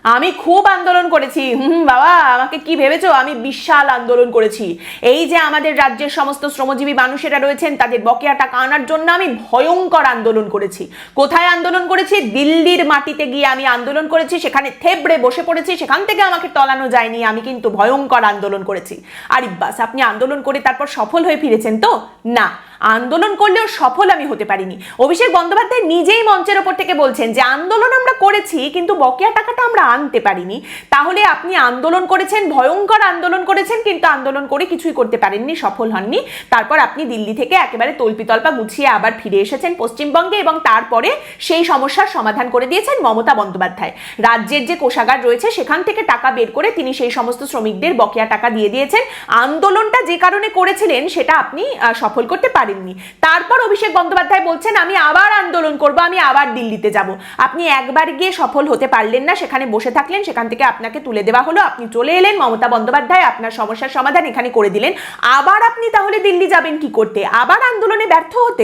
আমি খুব আন্দোলন করেছি। বাবা, আমাকে কি ভেবেছো? আমি বিশাল আন্দোলন করেছি। এই যে আমাদের রাজ্যের সমস্ত শ্রমজীবী মানুষেরা রয়েছেন, তাদের বকেয়া টাকা আনার জন্য আমি ভয়ঙ্কর আন্দোলন করেছি। কোথায় আন্দোলন করেছি? দিল্লির মাটিতে গিয়ে আমি আন্দোলন করেছি, সেখানে থেবড়ে বসে পড়েছি, সেখান থেকে আমাকে টলানো যায়নি। আমি কিন্তু ভয়ঙ্কর আন্দোলন করেছি। আর ইব্বাস, আপনি আন্দোলন করে তারপর সফল হয়ে ফিরেছেন তো? না, আন্দোলন করলেও সফল আমি হতে পারিনি। অভিষেক বন্দ্যোপাধ্যায় নিজেই মঞ্চের ওপর থেকে বলছেন যে আন্দোলন আমরা করেছি কিন্তু বকেয়া টাকাটা আমরা আনতে পারিনি। তাহলে আপনি আন্দোলন করেছেন, ভয়ঙ্কর আন্দোলন করেছেন, কিন্তু আন্দোলন করে কিছুই করতে পারেননি, সফল হননি। তারপর আপনি দিল্লি থেকে একেবারে তল্পিতল্পা গুছিয়ে আবার ফিরে এসেছেন পশ্চিমবঙ্গে, এবং তারপরে সেই সমস্যার সমাধান করে দিয়েছেন মমতা বন্দ্যোপাধ্যায়। রাজ্যের যে কোষাগার রয়েছে সেখান থেকে টাকা বের করে তিনি সেই সমস্ত শ্রমিকদের বকেয়া টাকা দিয়ে দিয়েছেন। আন্দোলনটা যে কারণে করেছিলেন সেটা আপনি সফল করতে পারেননি। তারপর অভিষেক বন্দ্যোপাধ্যায় বলছেন আমি আবার আন্দোলন করব, আমি আবার দিল্লিতে যাব। আপনি একবার গিয়ে সফল হতে পারলেন না, সেখানে বসে থাকলেন, সেখান থেকে আপনাকে তুলে দেওয়া হলো, আপনি চলে এলেন, মমতা বন্দ্যোপাধ্যায় আপনার সমস্যার সমাধান এখানে করে দিলেন। আবার আপনি তাহলে দিল্লি যাবেন কি করতে? আবার আন্দোলনে ব্যর্থ হতে?